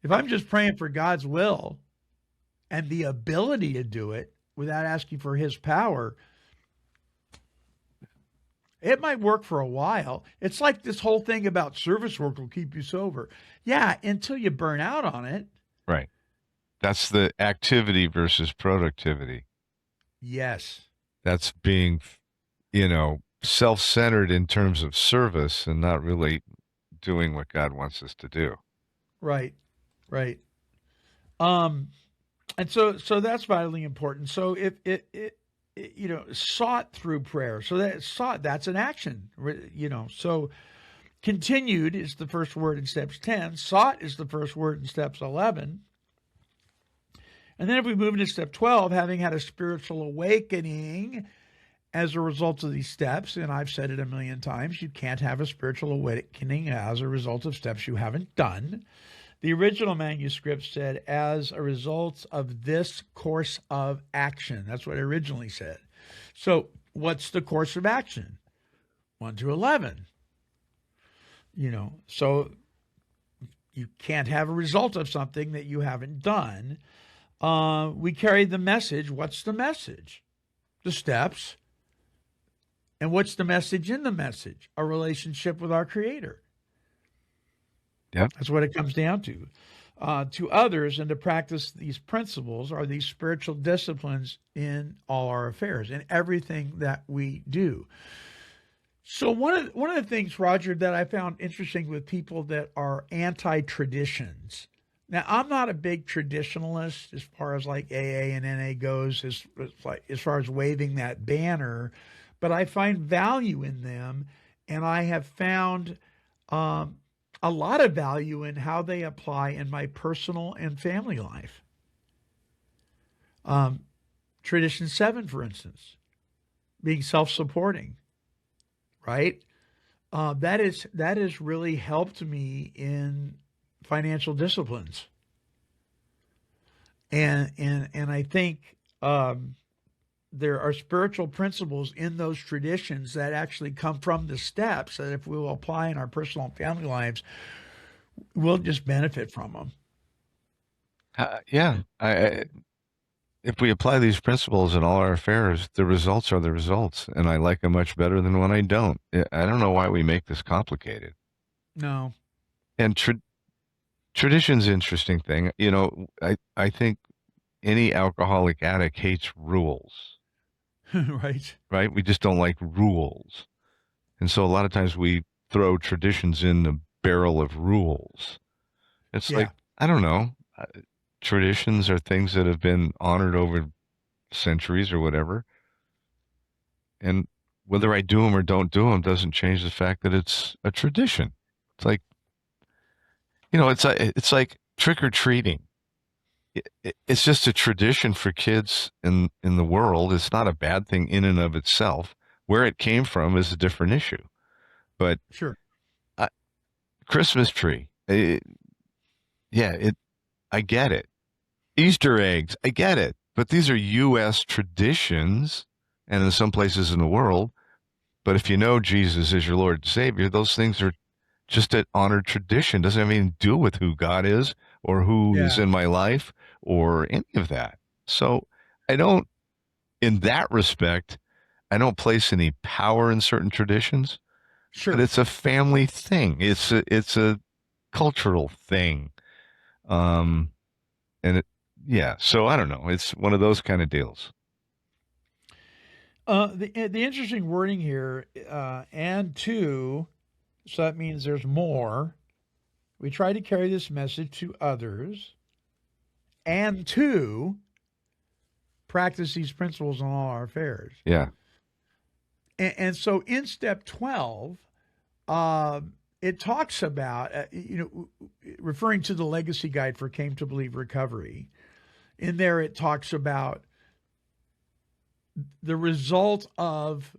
If I'm just praying for God's will and the ability to do it without asking for his power, it might work for a while. It's like this whole thing about service work will keep you sober. Yeah, until you burn out on it. Right. That's the activity versus productivity. Yes. That's being, self-centered in terms of service and not really doing what God wants us to do. Right. Right. And so that's vitally important. So if it sought through prayer. So that's an action, so continued is the first word in steps 10. Sought is the first word in steps 11. And then if we move into step 12, having had a spiritual awakening as a result of these steps, and I've said it a million times, you can't have a spiritual awakening as a result of steps you haven't done. The original manuscript said, as a result of this course of action. That's what it originally said. So what's the course of action? 1 to 11. So you can't have a result of something that you haven't done. We carry the message. What's the message? The steps. And what's the message in the message? A relationship with our Creator. Yeah, that's what it comes down to. To others, and to practice these principles are these spiritual disciplines in all our affairs, in everything that we do. So one of the things, Roger, that I found interesting with people that are anti-traditions. Now, I'm not a big traditionalist as far as like AA and NA goes, as far as waving that banner, but I find value in them, and I have found a lot of value in how they apply in my personal and family life. Tradition 7, for instance, being self-supporting, right? That has really helped me in financial disciplines. And I think there are spiritual principles in those traditions that actually come from the steps that if we will apply in our personal and family lives, we'll just benefit from them. If we apply these principles in all our affairs, the results are the results, and I like them much better than when I don't. I don't know why we make this complicated. No. And tradition's an interesting thing. I think any alcoholic addict hates rules. Right. We just don't like rules. And so a lot of times we throw traditions in barrel of rules. It's Yeah. like, I don't know. Traditions are things that have been honored over centuries or whatever. And whether I do them or don't do them doesn't change the fact that it's a tradition. It's like, it's like trick or treating. It's just a tradition for kids in the world. It's not a bad thing in and of itself. Where it came from is a different issue. But Sure. Christmas tree, I get it. Easter eggs, I get it. But these are U.S. traditions, and in some places in the world. But if you know Jesus is your Lord and Savior, those things are just an honored tradition. Doesn't have anything to do with who God is or who is in my life or any of that. So I don't, in that respect, I don't place any power in certain traditions. Sure. But it's a family thing. It's a cultural thing. So I don't know. It's one of those kind of deals. The interesting wording here, and two, so that means there's more. We try to carry this message to others, and two, practice these principles in all our affairs. Yeah. And so in step 12, it talks about, referring to the Legacy Guide for Came to Believe Recovery. In there, it talks about the result of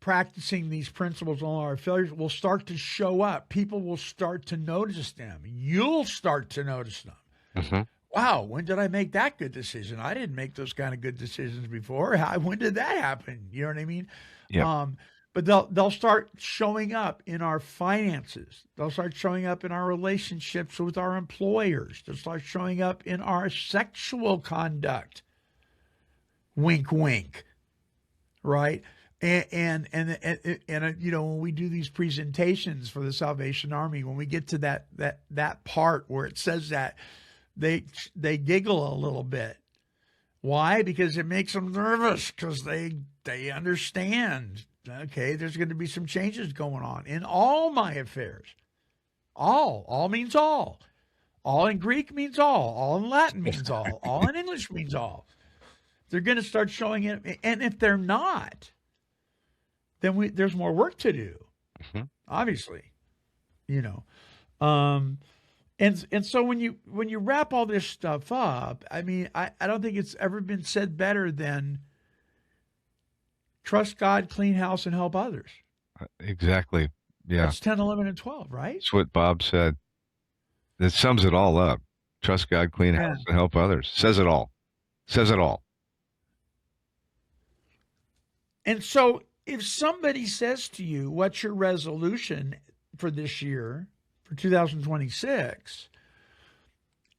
practicing these principles on our failures will start to show up. People will start to notice them. You'll start to notice them. Mm-hmm. Wow, when did I make that good decision? I didn't make those kind of good decisions before. When did that happen? You know what I mean? Yeah. But they'll start showing up in our finances. They'll start showing up in our relationships with our employers. They'll start showing up in our sexual conduct. Wink, wink. Right? And when we do these presentations for the Salvation Army, when we get to that part where it says that, they giggle a little bit. Why? Because it makes them nervous, because they understand. Okay, there's going to be some changes going on in all my affairs. All means all. All in Greek means all in Latin means all in English means all. They're going to start showing it, and if they're not, then there's more work to do. Mm-hmm. Obviously, And so when you wrap all this stuff up, I mean, I don't think it's ever been said better than trust God, clean house, and help others. Exactly. Yeah. That's 10, 11, and 12, right? That's what Bob said. That sums it all up. Trust God, clean house, and help others. Says it all. And so if somebody says to you, what's your resolution for this year, for 2026,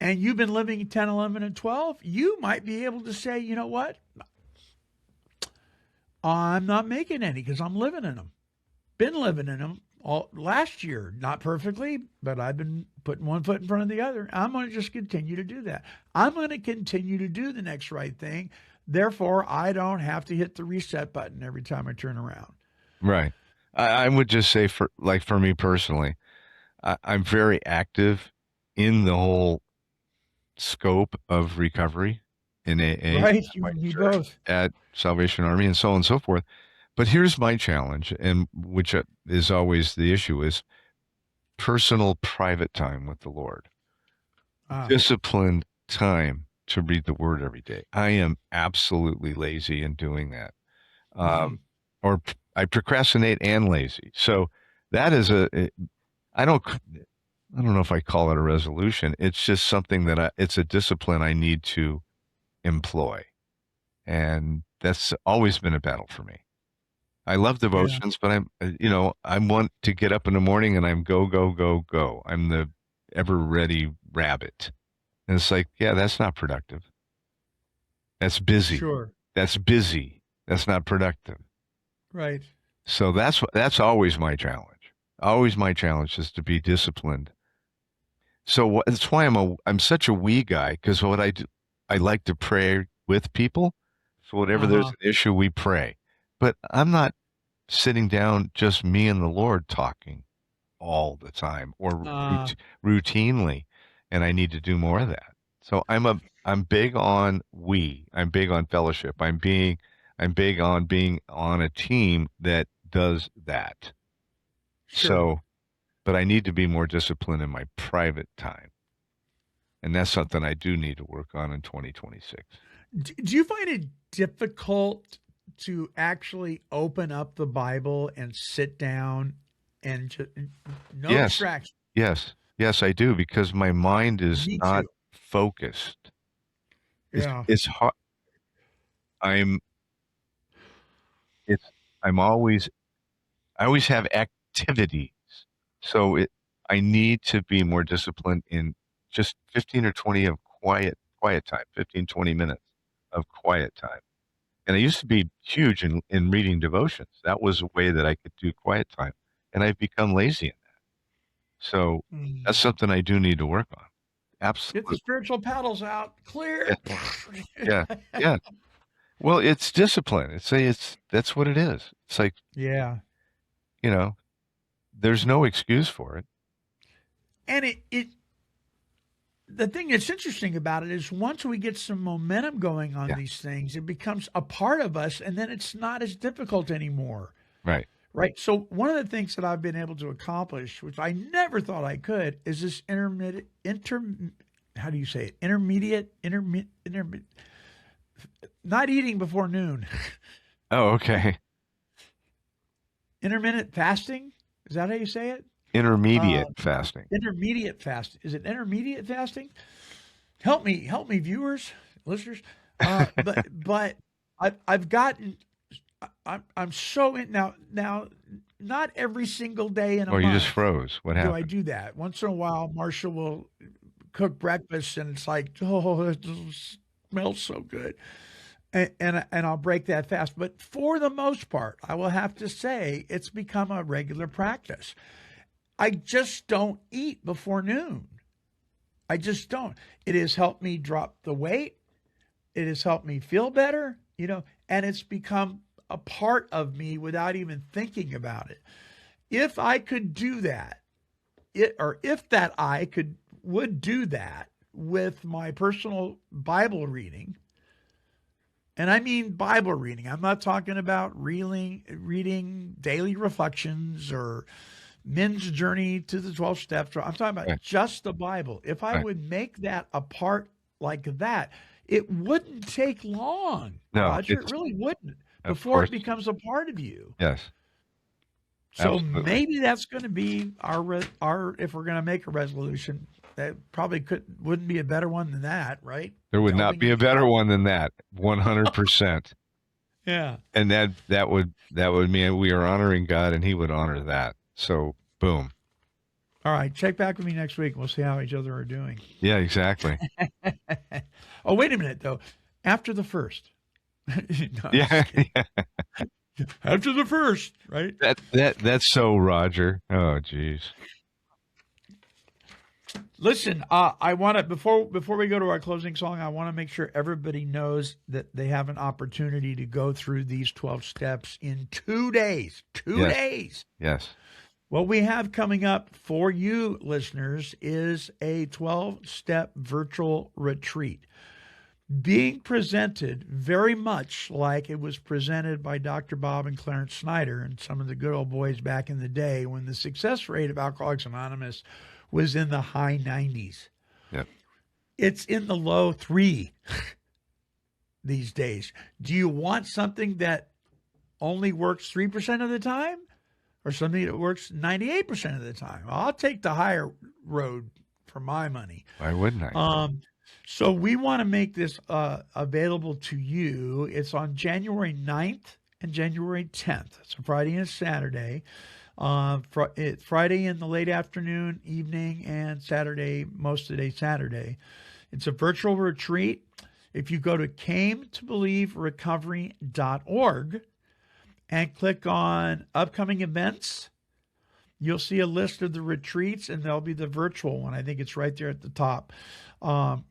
and you've been living 10, 11, and 12, you might be able to say, you know what? I'm not making any because I'm living in them. Been living in them all last year, not perfectly, but I've been putting one foot in front of the other. I'm going to just continue to do that. I'm going to continue to do the next right thing. Therefore, I don't have to hit the reset button every time I turn around. Right. I would just say for me personally, I'm very active in the whole scope of recovery in AA, right? You both at Salvation Army, and so on and so forth. But here's my challenge, and which is always the issue, is personal, private time with the Lord, disciplined time to read the Word every day. I am absolutely lazy in doing that, or I procrastinate and lazy. So that is I don't know if I call it a resolution. It's just something that it's a discipline I need to employ. And that's always been a battle for me. I love devotions, but I want to get up in the morning and I'm go, go, go, go. I'm the ever ready rabbit. And it's like, yeah, that's not productive. That's busy. Sure. That's busy. That's not productive. Right. So that's always my challenge. Always my challenge is to be disciplined. So that's why I'm such a we guy, because what I do, I like to pray with people. So whatever there's an issue, we pray. But I'm not sitting down, just me and the Lord talking. all the time or Uh, routinely, and I need to do more of that. So I'm big on I'm big on fellowship. I'm big on being on a team that does that. sure. So, but I need to be more disciplined in my private time. And that's something I do need to work on in 2026. Do you find it difficult to actually open up the Bible and sit down and just no Yes. distraction? Yes, I do, because my mind is Me not too. focused. Yeah. It's hard. I'm it's I'm always I always have activities. So I need to be more disciplined in just 15 or 20 of quiet time, 15, 20 minutes of quiet time. And I used to be huge in reading devotions. That was a way that I could do quiet time. And I've become lazy in that. So that's Mm. something I do need to work on. Get the Absolutely. spiritual paddles out. Clear. Yeah. Yeah. Well, it's discipline. That's what it is. It's like, Yeah. there's no excuse for it. And the thing that's interesting about it is once we get some momentum going on Yeah. these things, it becomes a part of us, and then it's not as difficult anymore. Right. Right. So one of the things that I've been able to accomplish, which I never thought I could, is this how do you say it? Intermediate, not eating before noon. Oh, okay. Intermittent fasting. Is that how you say it? Intermediate fasting. Intermediate fast. Is it intermediate fasting? Help me, viewers, listeners. But I've gotten. I'm so in now. Not every single day in a Or month you just froze. What do I happened? do that. Once in a while, Marcia will cook breakfast, and it's like, oh, it smells so good, and I'll break that fast. But for the most part, I will have to say it's become a regular practice. I just don't eat before noon. I just don't. It has helped me drop the weight. It has helped me feel better, and it's become a part of me without even thinking about it. If I could do that, would do that with my personal Bible reading, and I mean Bible reading. I'm not talking about reading daily reflections or Men's Journey to the 12 Steps. I'm talking about Right. just the Bible. If I Right. would make that a part like that, it wouldn't take long, No, Roger. It it's really wouldn't of before course. it becomes a part of you. Yes. So Absolutely. maybe that's going to be our if we're going to make a resolution, that probably wouldn't be a better one than that, right? There would not Delving be a into better God. one than that. 100%. Yeah. And that would mean we are honoring God and he would honor that. So boom. All right. Check back with me next week. We'll see how each other are doing. Yeah, exactly. Oh, wait a minute though. After the first. No, I'm just Yeah. kidding. After the first, right? That's so Roger. Oh geez. Listen, I want to before we go to our closing song, I want to make sure everybody knows that they have an opportunity to go through these 12 steps in 2 days. 2 Yes. days. Yes. What we have coming up for you listeners is a 12-step virtual retreat being presented very much like it was presented by Dr. Bob and Clarence Snyder and some of the good old boys back in the day when the success rate of Alcoholics Anonymous was in the high 90s. Yep. It's in the low 3 these days. Do you want something that only works 3% of the time or something that works 98% of the time? Well, I'll take the higher road for my money. Why wouldn't I? So we want to make this available to you. It's on January 9th and January 10th. It's a Friday and a Saturday. Friday in the late afternoon, evening, and Saturday, most of the day Saturday. It's a virtual retreat. If you go to cametobelieverecovery.org and click on upcoming events, you'll see a list of the retreats, and there'll be the virtual one. I think it's right there at the top.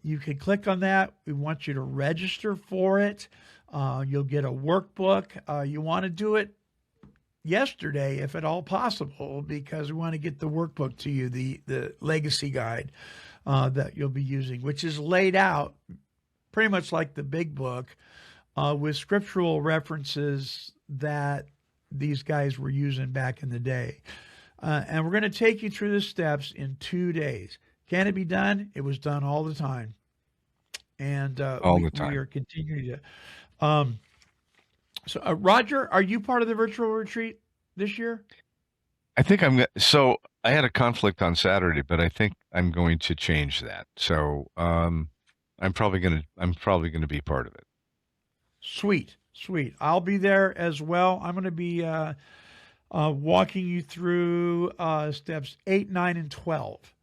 You can click on that. We want you to register for it. You'll get a workbook. You want to do it, yesterday, if at all possible, because we want to get the workbook to you, the legacy guide that you'll be using, which is laid out pretty much like the big book with scriptural references that these guys were using back in the day. And we're going to take you through the steps in 2 days. Can it be done? It was done all the time. And all the time. We are continuing to. So, Roger, are you part of the virtual retreat this year? I think so I had a conflict on Saturday, but I think I'm going to change that. So, I'm probably going to be part of it. Sweet. I'll be there as well. I'm going to be walking you through steps 8, 9, and 12.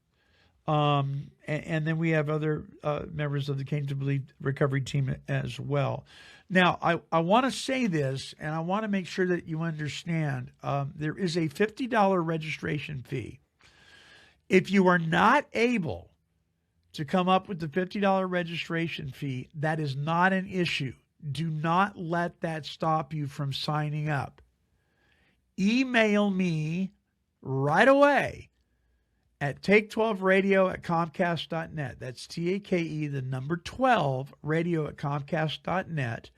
And then we have other members of the Came to Believe recovery team as well. Now, I want to say this, and I want to make sure that you understand. There is a $50 registration fee. If you are not able to come up with the $50 registration fee, that is not an issue. Do not let that stop you from signing up. Email me right away at take12radio@comcast.net. That's TAKE, the number 12, radio@comcast.net,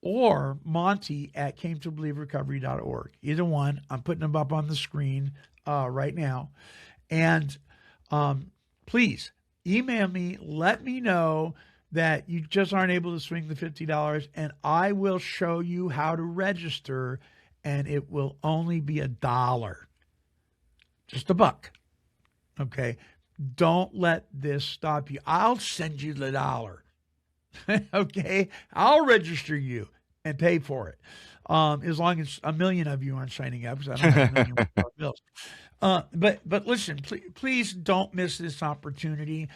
or Monty@cametobelieverecovery.org. Either one. I'm putting them up on the screen right now. And please email me. Let me know that you just aren't able to swing the $50, and I will show you how to register, and it will only be $1. Just $1. Okay? Don't let this stop you. I'll send you the $1. Okay? I'll register you and pay for it. As long as a million of you aren't signing up, because I don't have a million bills. But listen, please don't miss this opportunity.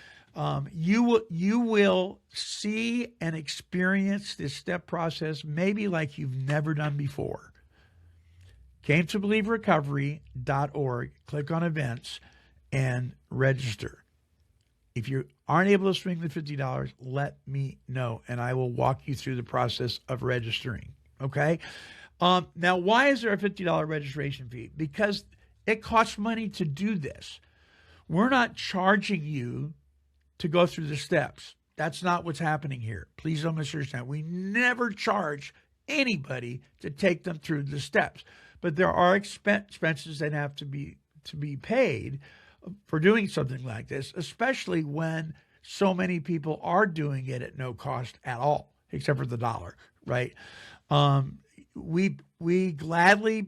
You will see and experience this step process maybe like you've never done before. CameToBelieveRecovery.org. Click on events and register. If you aren't able to swing the $50, let me know, and I will walk you through the process of registering. Okay? Now, why is there a $50 registration fee? Because it costs money to do this. We're not charging you to go through the steps. That's not what's happening here. Please don't misunderstand. We never charge anybody to take them through the steps. But there are expenses that have to be paid for doing something like this, especially when so many people are doing it at no cost at all, except for the $1, right? We gladly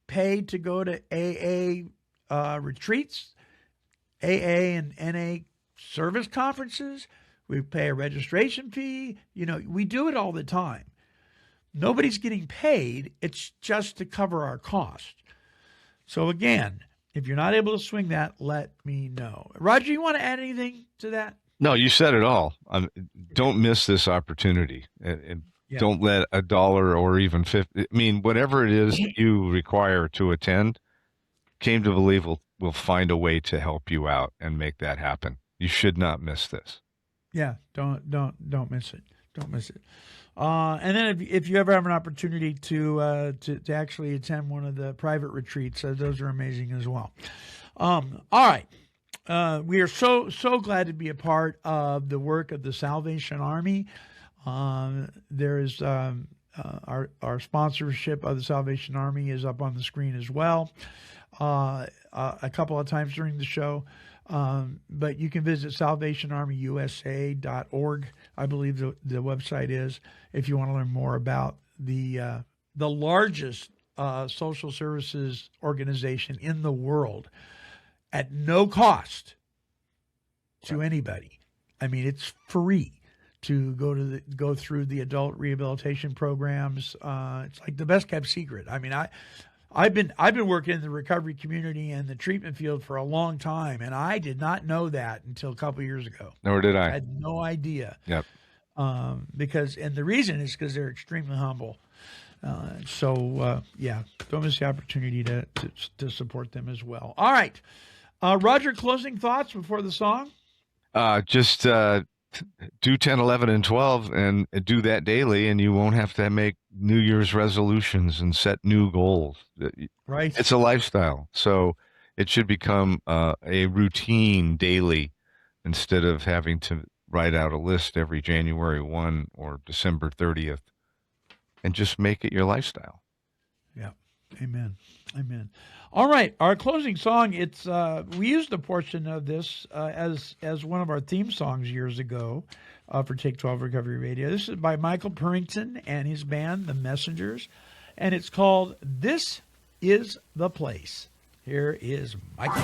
pay to go to AA retreats, AA and NA service conferences. We pay a registration fee. You know, we do it all the time. Nobody's getting paid. It's just to cover our cost. So again, if you're not able to swing that, let me know. Roger, you want to add anything to that? No, you said it all. Don't miss this opportunity. And don't let $1 or even 50. I mean, whatever it is you require to attend, Came to Believe will find a way to help you out and make that happen. You should not miss this. Yeah, don't miss it. Don't miss it. And then if you ever have an opportunity to actually attend one of the private retreats, those are amazing as well. All right. We are so glad to be a part of the work of the Salvation Army. There is our sponsorship of the Salvation Army is up on the screen as well a couple of times during the show. But you can visit salvationarmyusa.org, I believe the website is, if you want to learn more about the largest social services organization in the world at no cost to anybody. I mean, it's free to go through the adult rehabilitation programs. It's like the best kept secret. I mean, I've been working in the recovery community and the treatment field for a long time, and I did not know that until a couple of years ago. Nor did I. I had no idea. Yep. Because the reason is because they're extremely humble. Don't miss the opportunity to support them as well. All right. Roger, closing thoughts before the song? do 10, 11, and 12 and do that daily, and you won't have to make New Year's resolutions and set new goals. Right. It's a lifestyle. So it should become a routine daily instead of having to write out a list every January 1 or December 30th, and just make it your lifestyle. Yeah. Amen. Amen. All right, our closing song. It's we used a portion of this as one of our theme songs years ago for Take 12 Recovery Radio. This is by Michael Purrington and his band, The Messengers, and it's called "This Is the Place." Here is Michael.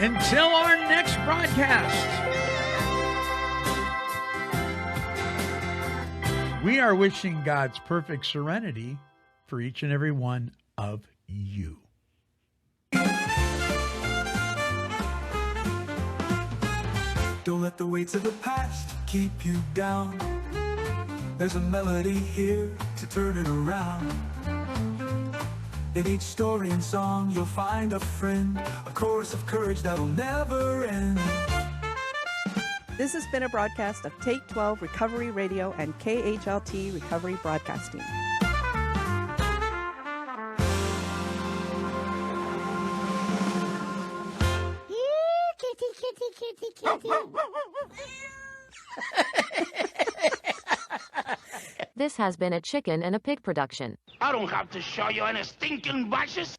Until our next broadcast, we are wishing God's perfect serenity for each and every one of you. Don't let the weights of the past keep you down. There's a melody here to turn it around. In each story and song you'll find a friend, a chorus of courage that'll never end. This has been a broadcast of Take 12 Recovery Radio and KHLT Recovery Broadcasting. This has been a Chicken and a Pig production. I don't have to show you any stinking batches.